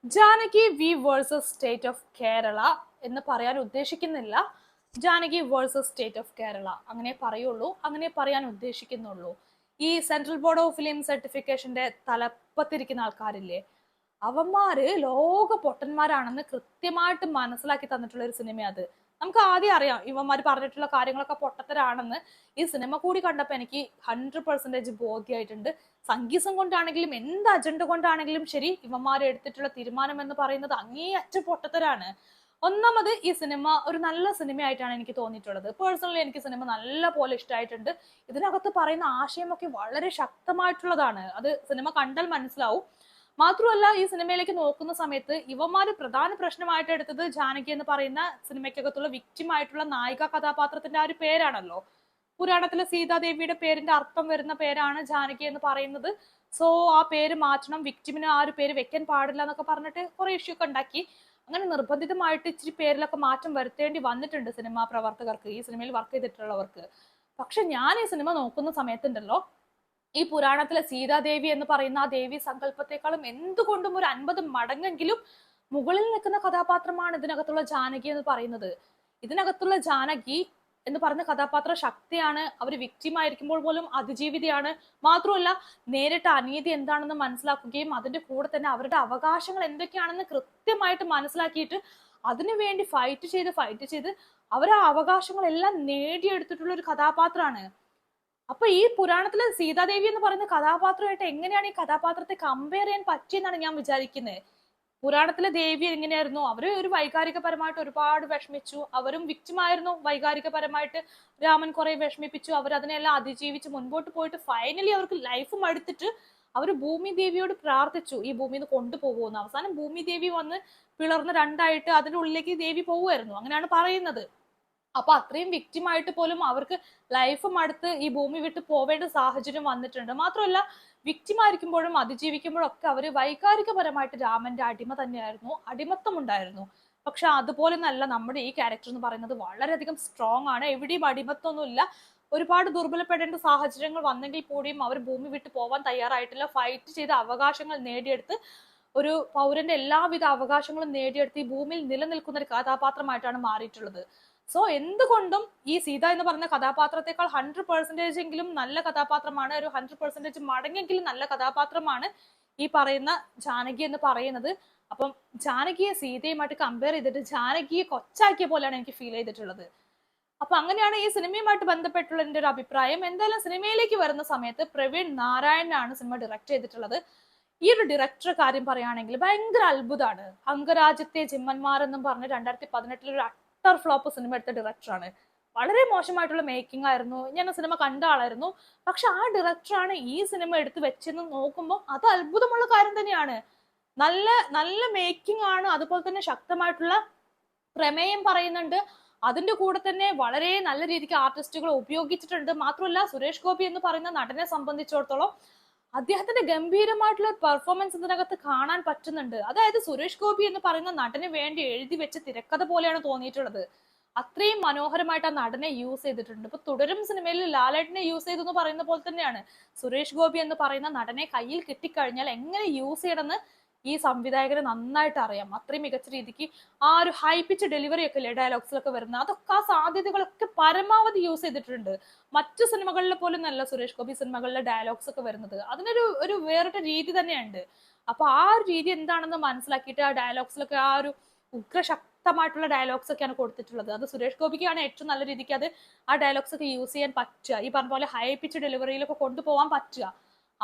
Janaki V versus State of Kerala എന്ന് പറയാൻ ഉദ്ദേശിക്കുന്നില്ല. Janaki versus State of Kerala അങ്ങനെ പറയുള്ളൂ, അങ്ങനെ പറയാൻ ഉദ്ദേശിക്കുന്നുള്ളൂ. ഈ സെൻട്രൽ ബോർഡ് ഓഫ് ഫിലിം സർട്ടിഫിക്കേഷന്റെ തലപ്പത്തിരിക്കുന്ന ആൾക്കാരില്ലേ, അവന്മാര് ലോക പൊട്ടന്മാരാണെന്ന് കൃത്യമായിട്ട് മനസ്സിലാക്കി തന്നിട്ടുള്ള ഒരു സിനിമ അത്. നമുക്ക് ആദ്യം അറിയാം ഇവന്മാര് പറഞ്ഞിട്ടുള്ള കാര്യങ്ങളൊക്കെ പൊട്ടത്തരാണെന്ന്. ഈ സിനിമ കൂടി കണ്ടപ്പോ എനിക്ക് 100% ബോധ്യമായിട്ടുണ്ട്. സംഗീതം കൊണ്ടാണെങ്കിലും എന്ത് അജണ്ട കൊണ്ടാണെങ്കിലും ശരി, ഇവന്മാർ എടുത്തിട്ടുള്ള തീരുമാനം എന്ന് പറയുന്നത് അങ്ങേയറ്റ പൊട്ടത്തരാണ്. ഒന്നാമത് ഈ സിനിമ ഒരു നല്ല സിനിമയായിട്ടാണ് എനിക്ക് തോന്നിയിട്ടുള്ളത്. പേഴ്സണലി എനിക്ക് സിനിമ നല്ല പോലെ ഇഷ്ടമായിട്ടുണ്ട്. ഇതിനകത്ത് പറയുന്ന ആശയമൊക്കെ വളരെ ശക്തമായിട്ടുള്ളതാണ്. അത് സിനിമ കണ്ടാൽ മനസ്സിലാവും. മാത്രമല്ല, ഈ സിനിമയിലേക്ക് നോക്കുന്ന സമയത്ത് ഇവന്മാര് പ്രധാന പ്രശ്നമായിട്ട് എടുത്തത് ജാനകി എന്ന് പറയുന്ന സിനിമയ്ക്കകത്തുള്ള വിക്റ്റിമായിട്ടുള്ള നായിക കഥാപാത്രത്തിന്റെ ആ ഒരു പേരാണല്ലോ. പുരാണത്തിലെ സീതാദേവിയുടെ പേരിന്റെ അർത്ഥം വരുന്ന പേരാണ് ജാനകി എന്ന് പറയുന്നത്. സോ ആ പേര് മാറ്റണം, വിക്റ്റിമിന് ആ ഒരു പേര് വെക്കാൻ പാടില്ല എന്നൊക്കെ പറഞ്ഞിട്ട് കുറെ ഇഷ്യൂ ഒക്കെ ഉണ്ടാക്കി. അങ്ങനെ നിർബന്ധിതമായിട്ട് ഇച്ചിരി പേരിലൊക്കെ മാറ്റം വരുത്തേണ്ടി വന്നിട്ടുണ്ട് സിനിമാ പ്രവർത്തകർക്ക്, ഈ സിനിമയിൽ വർക്ക് ചെയ്തിട്ടുള്ളവർക്ക്. പക്ഷെ ഞാൻ ഈ സിനിമ നോക്കുന്ന സമയത്തുണ്ടല്ലോ, ഈ പുരാണത്തിലെ സീതാദേവി എന്ന് പറയുന്ന ആ ദേവി സങ്കല്പത്തെക്കാളും എന്തുകൊണ്ടും ഒരു 50 മടങ്ങെങ്കിലും മുകളിൽ നിൽക്കുന്ന കഥാപാത്രമാണ് ഇതിനകത്തുള്ള ജാനകി എന്ന് പറയുന്നത്. ഇതിനകത്തുള്ള ജാനകി എന്ന് പറഞ്ഞ കഥാപാത്ര ശക്തിയാണ്. അവർ വിക്റ്റിമായിരിക്കുമ്പോൾ പോലും അതിജീവിതയാണ്. മാത്രമല്ല, നേരിട്ട് അനീതി എന്താണെന്ന് മനസ്സിലാക്കുകയും അതിന്റെ കൂടെ തന്നെ അവരുടെ അവകാശങ്ങൾ എന്തൊക്കെയാണെന്ന് കൃത്യമായിട്ട് മനസ്സിലാക്കിയിട്ട് അതിനുവേണ്ടി ഫൈറ്റ് ചെയ്ത് അവർ ആ അവകാശങ്ങളെല്ലാം നേടിയെടുത്തിട്ടുള്ള ഒരു കഥാപാത്രമാണ്. അപ്പൊ ഈ പുരാണത്തിലെ സീതാദേവി എന്ന് പറയുന്ന കഥാപാത്രമായിട്ട് എങ്ങനെയാണ് ഈ കഥാപാത്രത്തെ കമ്പയർ ചെയ്യാൻ പറ്റിയെന്നാണ് ഞാൻ വിചാരിക്കുന്നത്. പുരാണത്തിലെ ദേവി എങ്ങനെയായിരുന്നു, അവര് ഒരു വൈകാരികപരമായിട്ട് ഒരുപാട് വിഷമിച്ചു, അവരും വിക്റ്റിമായിരുന്നു വൈകാരികപരമായിട്ട്. രാമൻ കുറെ വിഷമിപ്പിച്ചു, അവർ അതിനെല്ലാം അതിജീവിച്ച് മുൻപോട്ട് പോയിട്ട് ഫൈനലി അവർക്ക് ലൈഫ് മടുത്തിട്ട് അവര് ഭൂമി ദേവിയോട് പ്രാർത്ഥിച്ചു ഈ ഭൂമിയിൽ നിന്ന് കൊണ്ടുപോകുമെന്ന്. അവസാനം ഭൂമി ദേവി വന്ന് പിളർന്ന് രണ്ടായിട്ട് അതിന്റെ ഉള്ളിലേക്ക് ദേവി പോവുമായിരുന്നു, അങ്ങനെയാണ് പറയുന്നത്. അപ്പൊ അത്രയും വിക്റ്റിമായിട്ട് പോലും അവർക്ക് ലൈഫ് മടുത്ത് ഈ ഭൂമി വിട്ട് പോവേണ്ട സാഹചര്യം വന്നിട്ടുണ്ട്. മാത്രമല്ല, വിക്റ്റിമായിരിക്കുമ്പോഴും അതിജീവിക്കുമ്പോഴും ഒക്കെ അവര് വൈകാരികപരമായിട്ട് രാമന്റെ അടിമ തന്നെയായിരുന്നു, അടിമത്തം ഉണ്ടായിരുന്നു. പക്ഷെ അതുപോലെ നല്ല നമ്മുടെ ഈ ക്യാരക്ടർ എന്ന് പറയുന്നത് വളരെയധികം സ്ട്രോങ് ആണ്, എവിടെയും അടിമത്തൊന്നുമില്ല. ഒരുപാട് ദുർബലപ്പെടേണ്ട സാഹചര്യങ്ങൾ വന്നെങ്കിൽ കൂടിയും അവർ ഭൂമി വിട്ട് പോവാൻ തയ്യാറായിട്ടില്ല. ഫൈറ്റ് ചെയ്ത് അവകാശങ്ങൾ നേടിയെടുത്ത് ഒരു പൗരന്റെ എല്ലാവിധ അവകാശങ്ങളും നേടിയെടുത്ത് ഈ ഭൂമിയിൽ നിലനിൽക്കുന്ന ഒരു കഥാപാത്രമായിട്ടാണ് മാറിയിട്ടുള്ളത്. സോ എന്തുകൊണ്ടും ഈ സീത എന്ന് പറഞ്ഞ കഥാപാത്രത്തെക്കാൾ 100% എങ്കിലും നല്ല കഥാപാത്രമാണ്, ഒരു 100% മടങ്ങെങ്കിലും നല്ല കഥാപാത്രമാണ് ഈ പറയുന്ന ജാനകി എന്ന് പറയുന്നത്. അപ്പം ജാനകിയെ സീതയുമായിട്ട് കമ്പയർ ചെയ്തിട്ട് ജാനകിയെ കൊച്ചാക്കിയ പോലെയാണ് എനിക്ക് ഫീൽ ചെയ്തിട്ടുള്ളത്. അപ്പൊ അങ്ങനെയാണ് ഈ സിനിമയുമായിട്ട് ബന്ധപ്പെട്ടുള്ള എന്റെ ഒരു അഭിപ്രായം. എന്തായാലും സിനിമയിലേക്ക് വരുന്ന സമയത്ത് പ്രവീൺ നാരായണനാണ് സിനിമ ഡയറക്ട് ചെയ്തിട്ടുള്ളത്. ഈ ഒരു ഡയറക്ടർ കാര്യം പറയുകയാണെങ്കിൽ ഭയങ്കര അത്ഭുതമാണ്. അംഗരാജ്യത്തെ ജിമ്മന്മാർ എന്നും പറഞ്ഞ് 2018 ഒരു അട്ടർ ഫ്ലോപ്പ് സിനിമ എടുത്ത ഡയറക്ടറാണ്. വളരെ മോശമായിട്ടുള്ള മേക്കിംഗ് ആയിരുന്നു, ഞാൻ ആ സിനിമ കണ്ട ആളായിരുന്നു. പക്ഷെ ആ ഡയറക്ടറാണ് ഈ സിനിമ എടുത്ത് വെച്ചെന്ന് നോക്കുമ്പോൾ അത് അത്ഭുതമുള്ള കാര്യം തന്നെയാണ്. നല്ല നല്ല മേക്കിംഗ് ആണ്, അതുപോലെ തന്നെ ശക്തമായിട്ടുള്ള പ്രമേയം പറയുന്നുണ്ട്. അതിന്റെ കൂടെ തന്നെ വളരെ നല്ല രീതിക്ക് ആർട്ടിസ്റ്റുകൾ ഉപയോഗിച്ചിട്ടുണ്ട്. മാത്രമല്ല, സുരേഷ് ഗോപി എന്ന് പറയുന്ന നടനെ സംബന്ധിച്ചിടത്തോളം അദ്ദേഹത്തിന്റെ ഗംഭീരമായിട്ടുള്ള പെർഫോമൻസ് ഇതിനകത്ത് കാണാൻ പറ്റുന്നുണ്ട്. അതായത് സുരേഷ് ഗോപി എന്ന് പറയുന്ന നടന് വേണ്ടി എഴുതി വെച്ച തിരക്കഥ പോലെയാണ് തോന്നിയിട്ടുള്ളത്. അത്രയും മനോഹരമായിട്ട് ആ നടനെ യൂസ് ചെയ്തിട്ടുണ്ട്. ഇപ്പൊ തുടരും സിനിമയിൽ ലാലേട്ടനെ യൂസ് ചെയ്തു എന്ന് പറയുന്ന പോലെ തന്നെയാണ് സുരേഷ് ഗോപി എന്ന് പറയുന്ന നടനെ കയ്യിൽ കിട്ടിക്കഴിഞ്ഞാൽ എങ്ങനെ യൂസ് ചെയ്യണമെന്ന് ഈ സംവിധായകന് നന്നായിട്ട് അറിയാം. അത്രയും മികച്ച രീതിക്ക് ആ ഒരു ഹൈപ്പിച്ച് ഡെലിവറി ഒക്കെ ഇല്ലേ ഡയലോഗ്സിലൊക്കെ വരുന്നത്, അതൊക്കെ ആ സാധ്യതകളൊക്കെ പരമാവധി യൂസ് ചെയ്തിട്ടുണ്ട്. മറ്റു സിനിമകളിലെ പോലും നല്ല സുരേഷ് ഗോപി സിനിമകളിലെ ഡയലോഗ്സ് ഒക്കെ വരുന്നത് അതിനൊരു ഒരു വേറിട്ട രീതി തന്നെയുണ്ട്. അപ്പൊ ആ ഒരു രീതി എന്താണെന്ന് മനസ്സിലാക്കിയിട്ട് ആ ഡയലോഗ്സിലൊക്കെ ആ ഒരു ഉഗ്രശക്തമായിട്ടുള്ള ഡയലോഗ്സ് ഒക്കെയാണ് കൊടുത്തിട്ടുള്ളത്. അത് സുരേഷ് ഗോപിക്കാണ് ഏറ്റവും നല്ല രീതിക്ക് അത് ആ ഡയലോഗ്സ് ഒക്കെ യൂസ് ചെയ്യാൻ പറ്റുക, ഈ പറഞ്ഞ പോലെ ഹൈ പിച്ച് ഡെലിവറിയിലൊക്കെ കൊണ്ടുപോകാൻ പറ്റുക.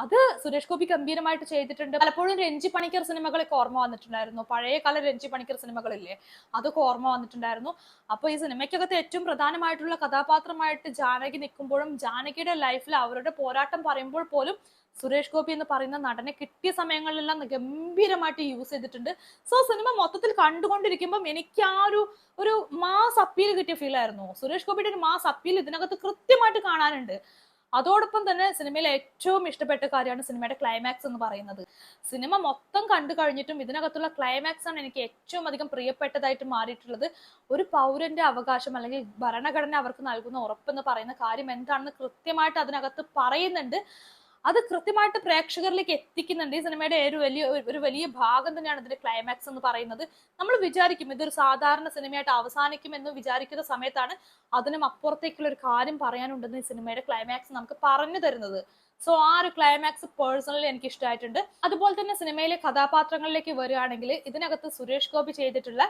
അത് സുരേഷ് ഗോപി ഗംഭീരമായിട്ട് ചെയ്തിട്ടുണ്ട്. പലപ്പോഴും രഞ്ജി പണിക്കർ സിനിമകളൊക്കെ ഓർമ്മ വന്നിട്ടുണ്ടായിരുന്നു, പഴയ കാല രഞ്ജി പണിക്കർ സിനിമകളില്ലേ, അതൊക്കെ ഓർമ്മ വന്നിട്ടുണ്ടായിരുന്നു. അപ്പൊ ഈ സിനിമയ്ക്കകത്ത് ഏറ്റവും പ്രധാനമായിട്ടുള്ള കഥാപാത്രമായിട്ട് ജാനകി നിൽക്കുമ്പോഴും ജാനകിയുടെ ലൈഫിൽ അവരുടെ പോരാട്ടം പറയുമ്പോൾ പോലും സുരേഷ് ഗോപി എന്ന് പറയുന്ന നടനെ കിട്ടിയ സമയങ്ങളിലെല്ലാം ഗംഭീരമായിട്ട് യൂസ് ചെയ്തിട്ടുണ്ട്. സോ സിനിമ മൊത്തത്തിൽ കണ്ടുകൊണ്ടിരിക്കുമ്പോൾ എനിക്ക് ആ ഒരു മാസ് അപ്പീൽ കിട്ടിയ ഫീൽ ആയിരുന്നു. സുരേഷ് ഗോപിയുടെ ഒരു മാസ് അപ്പീൽ ഇതിനകത്ത് കൃത്യമായിട്ട് കാണാനുണ്ട്. അതോടൊപ്പം തന്നെ സിനിമയിലെ ഏറ്റവും ഇഷ്ടപ്പെട്ട കാര്യമാണ് സിനിമയുടെ ക്ലൈമാക്സ് എന്ന് പറയുന്നത്. സിനിമ മൊത്തം കണ്ടു കഴിഞ്ഞിട്ടും ഇതിനകത്തുള്ള ക്ലൈമാക്സ് ആണ് എനിക്ക് ഏറ്റവും അധികം പ്രിയപ്പെട്ടതായിട്ട് മാറിയിട്ടുള്ളത്. ഒരു പൗരന്റെ അവകാശം അല്ലെങ്കിൽ ഭരണഘടന അവർക്ക് നൽകുന്ന ഉറപ്പെന്ന് പറയുന്ന കാര്യം എന്താണെന്ന് കൃത്യമായിട്ട് അതിനകത്ത് പറയുന്നുണ്ട്. അത് കൃത്യമായിട്ട് പ്രേക്ഷകരിലേക്ക് എത്തിക്കുന്നുണ്ട്. ഈ സിനിമയുടെ ഒരു വലിയ ഭാഗം തന്നെയാണ് ഇതിന്റെ ക്ലൈമാക്സ് എന്ന് പറയുന്നത്. നമ്മൾ വിചാരിക്കും ഇതൊരു സാധാരണ സിനിമയായിട്ട് അവസാനിക്കുമെന്ന് വിചാരിക്കുന്ന സമയത്താണ് അതിനും അപ്പുറത്തേക്കുള്ള ഒരു കാര്യം പറയാനുണ്ടെന്ന് ഈ സിനിമയുടെ ക്ലൈമാക്സ് നമുക്ക് പറഞ്ഞു തരുന്നത്. സോ ആ ഒരു ക്ലൈമാക്സ് പേഴ്സണലി എനിക്ക് ഇഷ്ടമായിട്ടുണ്ട്. അതുപോലെ തന്നെ സിനിമയിലെ കഥാപാത്രങ്ങളിലേക്ക് വരികയാണെങ്കിൽ ഇതിനകത്ത് സുരേഷ് ഗോപി ചെയ്തിട്ടുള്ള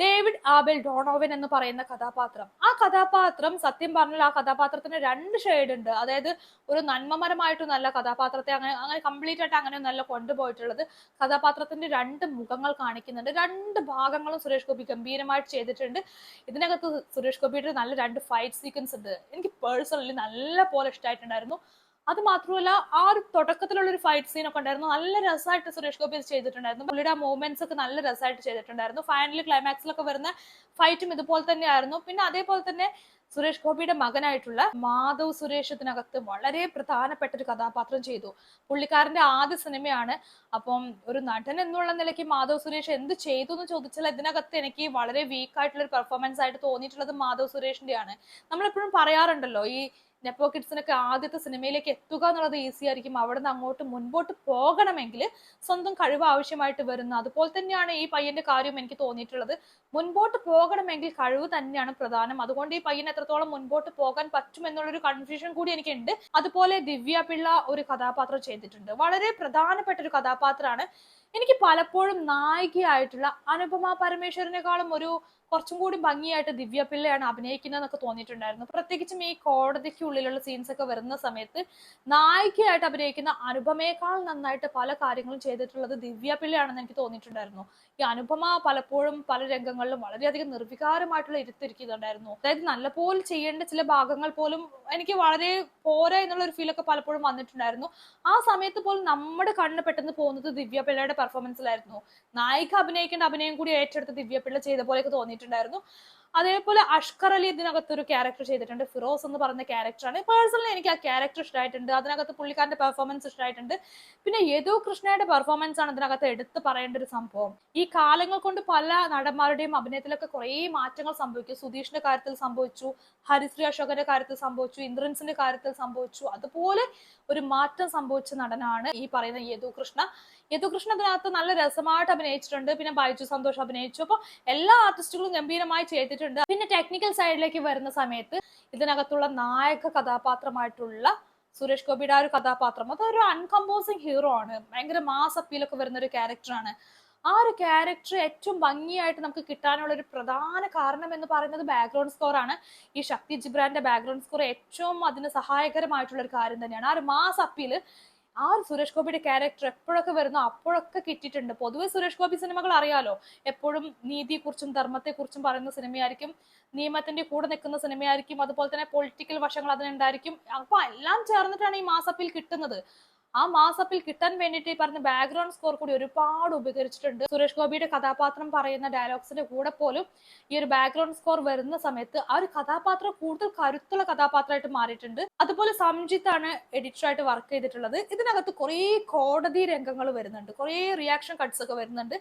ഡേവിഡ് ആബെൽ ഡോണോവൻ എന്ന് പറയുന്ന കഥാപാത്രം, ആ കഥാപാത്രം സത്യം പറഞ്ഞാൽ ആ കഥാപാത്രത്തിന് രണ്ട് ഷെയ്ഡ് ഉണ്ട്. അതായത് ഒരു നന്മമരമായിട്ട് നല്ല കഥാപാത്രത്തെ അങ്ങനെ അങ്ങനെ കംപ്ലീറ്റ് ആയിട്ട് അങ്ങനെ നല്ല കൊണ്ടുപോയിട്ടുള്ളത്. കഥാപാത്രത്തിന്റെ രണ്ട് മുഖങ്ങൾ കാണിക്കുന്നുണ്ട്. രണ്ട് ഭാഗങ്ങളും സുരേഷ് ഗോപി ഗംഭീരമായിട്ട് ചെയ്തിട്ടുണ്ട്. ഇതിനകത്ത് സുരേഷ് ഗോപിയുടെ നല്ല രണ്ട് ഫൈറ്റ് സീക്വൻസ് ഉണ്ട്. എനിക്ക് പേഴ്സണലി നല്ല പോലെ ഇഷ്ടമായിട്ടുണ്ടായിരുന്നു. അത് മാത്രമല്ല ആ ഒരു തുടക്കത്തിലുള്ള ഒരു ഫൈറ്റ് സീൻ ഒക്കെ ഉണ്ടായിരുന്നു. നല്ല രസമായിട്ട് സുരേഷ് ഗോപി ചെയ്തിട്ടുണ്ടായിരുന്നു. പുള്ളിയുടെ ആ മൂവ്മെന്റ്സ് ഒക്കെ നല്ല രസമായിട്ട് ചെയ്തിട്ടുണ്ടായിരുന്നു. ഫൈനലി ക്ലൈമാക്സിലൊക്കെ വരുന്ന ഫൈറ്റും ഇതുപോലെ തന്നെയായിരുന്നു. പിന്നെ അതേപോലെ തന്നെ സുരേഷ് ഗോപിയുടെ മകനായിട്ടുള്ള മാധവ് സുരേഷ് ഇതിനകത്ത് വളരെ പ്രധാനപ്പെട്ട ഒരു കഥാപാത്രം ചെയ്തു. പുള്ളിക്കാരന്റെ ആദ്യ സിനിമയാണ്. അപ്പം ഒരു നടൻ എന്നുള്ള നിലയ്ക്ക് മാധവ് സുരേഷ് എന്ത് ചെയ്തു എന്ന് ചോദിച്ചാൽ ഇതിനകത്ത് എനിക്ക് വളരെ വീക്ക് ആയിട്ടുള്ള ഒരു പെർഫോമൻസ് ആയിട്ട് തോന്നിയിട്ടുള്ളത് മാധവ് സുരേഷിന്റെയാണ്. നമ്മളെപ്പോഴും പറയാറുണ്ടല്ലോ ഈ നെപ്പോ കിഡ്സിനൊക്കെ ആദ്യത്തെ സിനിമയിലേക്ക് എത്തുക എന്നുള്ളത് ഈസി ആയിരിക്കും. അവിടെ നിന്ന് അങ്ങോട്ട് മുൻപോട്ട് പോകണമെങ്കിൽ സ്വന്തം കഴിവ് ആവശ്യമായിട്ട് വരുന്നു. അതുപോലെ തന്നെയാണ് ഈ പയ്യന്റെ കാര്യം എനിക്ക് തോന്നിയിട്ടുള്ളത്. മുൻപോട്ട് പോകണമെങ്കിൽ കഴിവ് തന്നെയാണ് പ്രധാനം. അതുകൊണ്ട് ഈ പയ്യൻ എത്രത്തോളം മുൻപോട്ട് പോകാൻ പറ്റും എന്നുള്ളൊരു കൺഫ്യൂഷൻ കൂടി എനിക്കുണ്ട്. അതുപോലെ ദിവ്യ പിള്ള ഒരു കഥാപാത്രം ചെയ്തിട്ടുണ്ട്. വളരെ പ്രധാനപ്പെട്ട ഒരു കഥാപാത്രമാണ്. എനിക്ക് പലപ്പോഴും നായികയായിട്ടുള്ള അനുപമ പരമേശ്വരനേക്കാളും കുറച്ചും കൂടി ഭംഗിയായിട്ട് ദിവ്യ പിള്ളയാണ് അഭിനയിക്കുന്നതെന്നൊക്കെ തോന്നിയിട്ടുണ്ടായിരുന്നു. പ്രത്യേകിച്ചും ഈ കോടതിക്കുള്ളിലുള്ള സീൻസ് ഒക്കെ വരുന്ന സമയത്ത് നായികയായിട്ട് അഭിനയിക്കുന്ന അനുപമയേക്കാൾ നന്നായിട്ട് പല കാര്യങ്ങളും ചെയ്തിട്ടുള്ളത് ദിവ്യ പിള്ളയാണെന്ന് എനിക്ക് തോന്നിയിട്ടുണ്ടായിരുന്നു. ഈ അനുപമ പലപ്പോഴും പല രംഗങ്ങളിലും വളരെയധികം നിർവികാരമായിട്ടുള്ള ഇരുത്തിരിക്കുന്നുണ്ടായിരുന്നു. അതായത് നല്ലപോലെ ചെയ്യേണ്ട ചില ഭാഗങ്ങൾ പോലും എനിക്ക് വളരെ പോരാ എന്നുള്ള ഒരു ഫീലൊക്കെ പലപ്പോഴും വന്നിട്ടുണ്ടായിരുന്നു. ആ സമയത്ത് പോലും നമ്മുടെ കണ്ണ് പെട്ടെന്ന് പോകുന്നത് ദിവ്യ പിള്ളയുടെ പെർഫോമൻസിലായിരുന്നു. നായിക അഭിനയിക്കേണ്ട അഭിനയം കൂടി ഏറ്റെടുത്ത് ദിവ്യ പിള്ള ചെയ്ത പോലെയൊക്കെ തോന്നിയിട്ടുണ്ടായിരുന്നു. അതേപോലെ അഷ്കർ അലി ഇതിനകത്ത് ഒരു ക്യാരക്ടർ ചെയ്തിട്ടുണ്ട്. ഫിറോസ് എന്ന് പറയുന്ന ക്യാരക്ടറാണ്. പേഴ്സണലി എനിക്ക് ആ ക്യാരക്ടർ ഇഷ്ടമായിട്ടുണ്ട്. അതിനകത്ത് പുള്ളിക്കാരന്റെ പെർഫോമൻസ് ഇഷ്ടമായിട്ടുണ്ട്. പിന്നെ യദു കൃഷ്ണയുടെ പെർഫോമൻസ് ആണ് ഇതിനകത്ത് എടുത്ത് പറയേണ്ട ഒരു സംഭവം. ഈ കാലങ്ങൾ കൊണ്ട് പല നടന്മാരുടെയും അഭിനയത്തിലൊക്കെ കുറേ മാറ്റങ്ങൾ സംഭവിക്കും. സുധീഷിന്റെ കാര്യത്തിൽ സംഭവിച്ചു, ഹരിശ്രീ അശോകന്റെ കാര്യത്തിൽ സംഭവിച്ചു, ഇന്ദ്രൻസിന്റെ കാര്യത്തിൽ സംഭവിച്ചു. അതുപോലെ ഒരു മാറ്റം സംഭവിച്ച നടനാണ് ഈ പറയുന്ന യദു കൃഷ്ണ. യദു കൃഷ്ണ ഇതിനകത്ത് നല്ല രസമായിട്ട് അഭിനയിച്ചിട്ടുണ്ട്. പിന്നെ ബൈജു സന്തോഷ് അഭിനയിച്ചു. അപ്പൊ എല്ലാ ആർട്ടിസ്റ്റുകളും ഗംഭീരമായി ചെയ്തിട്ടുണ്ട്. പിന്നെ ടെക്നിക്കൽ സൈഡിലേക്ക് വരുന്ന സമയത്ത് ഇതിനകത്തുള്ള നായക കഥാപാത്രമായിട്ടുള്ള സുരേഷ് ഗോപിയുടെ ആ ഒരു കഥാപാത്രം അതൊരു അൺകമ്പോസിങ് ഹീറോ ആണ്. ഭയങ്കര മാസ് അപ്പീലൊക്കെ വരുന്ന ഒരു ക്യാരക്ടറാണ്. ആ ഒരു ക്യാരക്ടർ ഏറ്റവും ഭംഗിയായിട്ട് നമുക്ക് കിട്ടാനുള്ള ഒരു പ്രധാന കാരണം എന്ന് പറയുന്നത് ബാക്ക്ഗ്രൗണ്ട് സ്കോർ ആണ്. ഈ ശക്തി ജിബ്രാന്റെ ബാക്ക്ഗ്രൗണ്ട് സ്കോർ ഏറ്റവും അതിന് സഹായകരമായിട്ടുള്ള ഒരു കാര്യം തന്നെയാണ്. ആ ഒരു മാസ് അപ്പീല് ആ ഒരു സുരേഷ് ഗോപിയുടെ ക്യാരക്ടർ എപ്പോഴൊക്കെ വരുന്നോ അപ്പോഴൊക്കെ കിട്ടിയിട്ടുണ്ട്. പൊതുവെ സുരേഷ് ഗോപി സിനിമകൾ അറിയാലോ, എപ്പോഴും നീതിയെക്കുറിച്ചും ധർമ്മത്തെക്കുറിച്ചും പറയുന്ന സിനിമയായിരിക്കും, നിയമത്തിന്റെ കൂടെ നിൽക്കുന്ന സിനിമയായിരിക്കും, അതുപോലെ തന്നെ പൊളിറ്റിക്കൽ വശങ്ങൾ അതിനുണ്ടായിരിക്കും. അപ്പൊ എല്ലാം ചേർന്നിട്ടാണ് ഈ മാസ് അപ്പീൽ കിട്ടുന്നത്. ആ മാസ് അപ്പീൽ കിട്ടാൻ വേണ്ടിയിട്ട് ഈ പറഞ്ഞ ബാക്ക്ഗ്രൗണ്ട് സ്കോർ കൂടി ഒരുപാട് ഉപകരിച്ചിട്ടുണ്ട്. സുരേഷ് ഗോപിയുടെ കഥാപാത്രം പറയുന്ന ഡയലോഗ്സിന്റെ കൂടെ പോലും ഈ ഒരു ബാക്ക്ഗ്രൗണ്ട് സ്കോർ വരുന്ന സമയത്ത് ആ ഒരു കഥാപാത്രം കൂടുതൽ കരുത്തുള്ള കഥാപാത്രമായിട്ട് മാറിയിട്ടുണ്ട്. അതുപോലെ സംജിത്ത് ആണ് എഡിറ്ററായിട്ട് വർക്ക് ചെയ്തിട്ടുള്ളത്. ഇതിനകത്ത് കുറേ കോടതി രംഗങ്ങൾ വരുന്നുണ്ട്, കുറേ റിയാക്ഷൻ കട്ട്സ് ഒക്കെ വരുന്നുണ്ട്.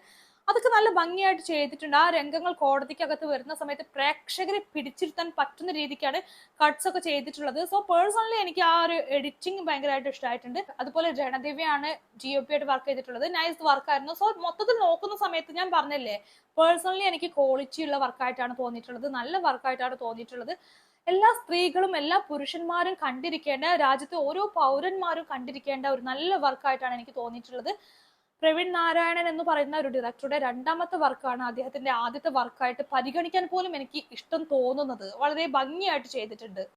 അതൊക്കെ നല്ല ഭംഗിയായിട്ട് ചെയ്തിട്ടുണ്ട്. ആ രംഗങ്ങൾ കോടതിക്കകത്ത് വരുന്ന സമയത്ത് പ്രേക്ഷകരെ പിടിച്ചിരുത്താൻ പറ്റുന്ന രീതിക്കാണ് കട്ട്സ് ഒക്കെ ചെയ്തിട്ടുള്ളത്. സോ പേഴ്സണലി എനിക്ക് ആ ഒരു എഡിറ്റിംഗ് ഭയങ്കരമായിട്ട് ഇഷ്ടമായിട്ടുണ്ട്. അതുപോലെ രണദിവ്യാണ് GOP ആയിട്ട് വർക്ക് ചെയ്തിട്ടുള്ളത്. നൈസ് വർക്കായിരുന്നു. സോ മൊത്തത്തിൽ നോക്കുന്ന സമയത്ത് ഞാൻ പറഞ്ഞില്ലേ, പേഴ്സണലി എനിക്ക് ക്വാളിറ്റി ഉള്ള വർക്കായിട്ടാണ് തോന്നിയിട്ടുള്ളത്, നല്ല വർക്കായിട്ടാണ് തോന്നിയിട്ടുള്ളത്. എല്ലാ സ്ത്രീകളും എല്ലാ പുരുഷന്മാരും കണ്ടിരിക്കേണ്ട, രാജ്യത്തെ ഓരോ പൗരന്മാരും കണ്ടിരിക്കേണ്ട ഒരു നല്ല വർക്കായിട്ടാണ് എനിക്ക് തോന്നിയിട്ടുള്ളത്. പ്രവീൺ നാരായണൻ എന്ന് പറയുന്ന ഒരു ഡയറക്ടറുടെ രണ്ടാമത്തെ വർക്കാണ് അദ്ദേഹത്തിന്റെ ആദ്യത്തെ വർക്കായിട്ട് പരിഗണിക്കാൻ പോലും എനിക്ക് ഇഷ്ടം തോന്നുന്നത്. വളരെ ഭംഗിയായിട്ട് ചെയ്തിട്ടുണ്ട്.